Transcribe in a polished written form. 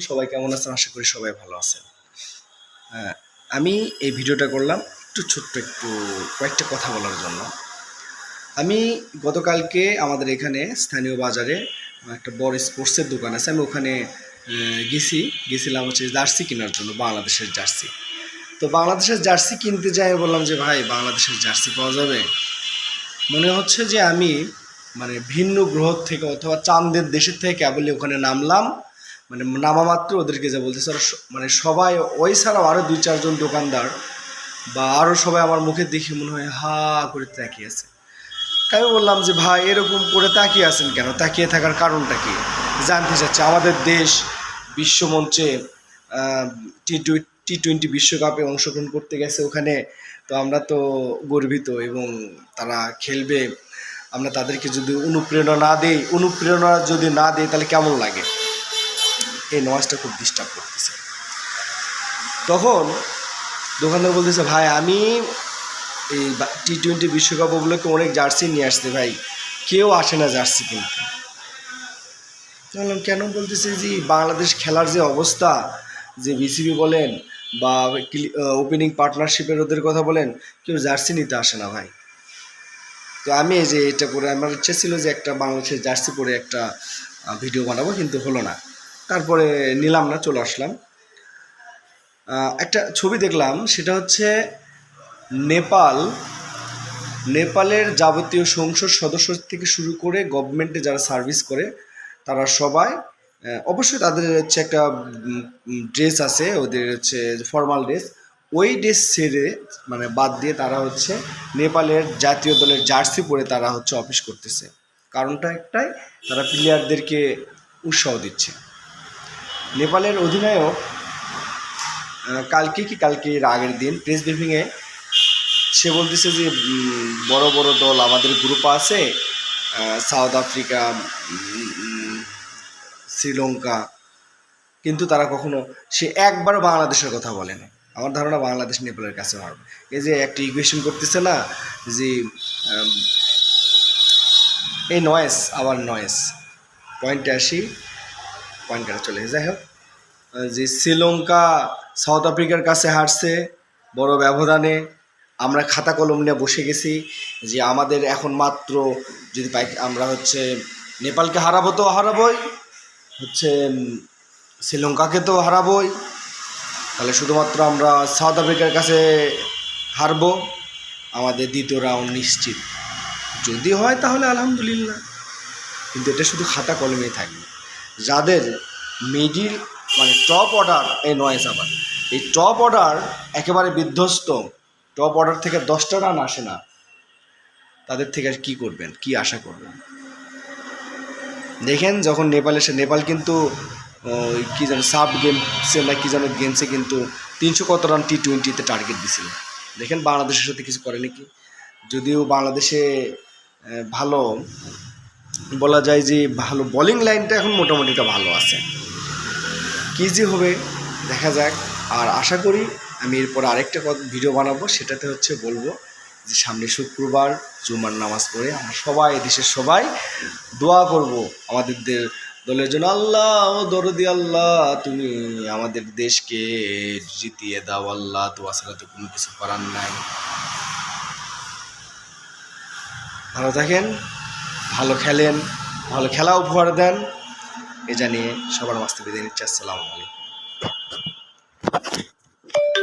সবাই কেমন আছেন? আশা করি সবাই ভালো আছেন। আমি এই ভিডিওটা করলাম একটু কয়েকটা কথা বলার জন্য। আমি গতকালকে আমাদের এখানে স্থানীয় বাজারে একটা বড় স্পোর্টসের দোকান আছে, আমি ওখানে গেছিলাম হচ্ছে জার্সি কেনার জন্য, বাংলাদেশের জার্সি। তো বাংলাদেশের জার্সি কিনতে যাই, বললাম যে ভাই বাংলাদেশের জার্সি পাওয়া যাবে? মনে হচ্ছে যে আমি ভিন্ন গ্রহ থেকে অথবা চাঁদের দেশের থেকে কেবলই ওখানে নামলাম। নামা মাত্র ওদেরকে যা বলতেছে, সবাই ওই ছাড়াও আরও 2-4 জন দোকানদার বা আরও সবাই আমার মুখের দেখে মনে হয় হা করে তাকিয়ে আছে। তাই আমি বললাম যে ভাই এরকম করে তাকিয়ে আছেন কেন? তাকিয়ে থাকার কারণটা কি জানতে চাচ্ছে। আমাদের দেশ বিশ্বমঞ্চে টি-20 বিশ্বকাপে অংশগ্রহণ করতে গেছে ওখানে, তো আমরা তো গর্বিত এবং তারা খেলবে। আমরা তাদেরকে যদি অনুপ্রেরণা যদি না দিই তাহলে কেমন লাগে? এই নয়েজটা খুব ডিস্টার্ব করতেছে। তখন দোকানদার বলতেছে ভাই আমি এই টি-20 বিশ্বকাপ উপলক্ষে অনেক জার্সি নিয়ে আসতে, ভাই কেউ আসে না জার্সি কিনতে। বললাম কেন? বলতেছে যে বাংলাদেশ খেলার যে অবস্থা, যে বিসিবি বলেন বা ওপেনিং পার্টনারশিপের ওদের কথা বলেন, কেউ জার্সি নিতে আসে না ভাই। তো আমি এই যে এটা পরে আমার ইচ্ছে ছিল যে একটা বাংলাদেশের জার্সি পরে একটা ভিডিও বানাবো, কিন্তু হলো না। তারপরে নিলাম না, চলে আসলাম। একটা ছবি দেখলাম, সেটা হচ্ছে নেপালের যাবতীয় সংসদ সদস্য থেকে শুরু করে গভর্নমেন্টে যারা সার্ভিস করে তারা সবাই, অবশ্যই তাদের হচ্ছে একটা ড্রেস আছে, ওদের হচ্ছে ফর্মাল ড্রেস, ওই ড্রেস ছেড়ে বাদ দিয়ে তারা হচ্ছে নেপালের জাতীয় দলের জার্সি পরে তারা হচ্ছে অফিস করতেছে। কারণটা একটাই, তারা প্লেয়ারদেরকে উৎসাহ দিচ্ছে। নেপালের অধিনায়ক কালকে এর আগের দিন প্রেস ব্রিফিংয়ে সে বলতেছে যে বড় বড় দল আমাদের গ্রুপ আছে, সাউথ আফ্রিকা, শ্রীলঙ্কা, কিন্তু তারা কখনো সে একবারও বাংলাদেশের কথা বলে না। আমার ধারণা বাংলাদেশ নেপালের কাছে হারবে। এই যে একটা ইকুয়েশন করতেছে না, যে এই নয়েস পয়েন্টে আসি, পয়েন্ট কাটা চলে যাই হোক, যে শ্রীলঙ্কা সাউথ আফ্রিকার কাছে হারছে বড় ব্যবধানে। আমরা খাতা কলম নিয়ে বসে গেছি যে আমাদের এখন মাত্র যদি আমরা হচ্ছে নেপালকে হারাবো তো হারাবোই, হচ্ছে শ্রীলঙ্কাকে তো হারাবোই, তাহলে শুধুমাত্র আমরা সাউথ আফ্রিকার কাছে হারবো, আমাদের দ্বিতীয় রাউন্ড নিশ্চিত। যদি হয় তাহলে আলহামদুলিল্লাহ, কিন্তু এটা শুধু খাতা কলমেই থাকবে। যাদের মিডিল টপ অর্ডার, এই নয়েস আবার এই টপ অর্ডার একেবারে বিধ্বস্ত, টপ অর্ডার থেকে 10টা রান আসে না, তাদের থেকে আর কী করবেন, কি আশা করবেন? দেখেন যখন নেপাল কিন্তু কী যেন সাব গেমসে না কী যেন গেমসে কিন্তু 300 কত রান টি-20তে টার্গেট দিছিল। দেখেন বাংলাদেশের সাথে কিছু করেনি কি? যদিও বাংলাদেশে ভালো বলা যায় যে ভালো বোলিং লাইনটা এখন মোটামুটিটা ভালো আছে, কী যে হবে দেখা যাক। আর আশা করি আমি এরপর আরেকটা ভিডিও বানাবো, সেটাতে হচ্ছে বলবো যে সামনে শুক্রবার জুমার নামাজ পড়ে আমরা সবাই, দেশের সবাই দোয়া করব আমাদের দলের জন্য। আল্লাহ দরদি আল্লাহ, তুমি আমাদের দেশকে জিতিয়ে দাও আল্লাহ, দোয়া ছাড়া তো কোনো কিছু করার নাই। ভালো থাকেন, ভালো খেলেন, ভালো খেলা উপহার দেন, এ জানিয়ে সবার মাঝে বিদায় নিচ্ছি। আসসালামু আলাইকুম।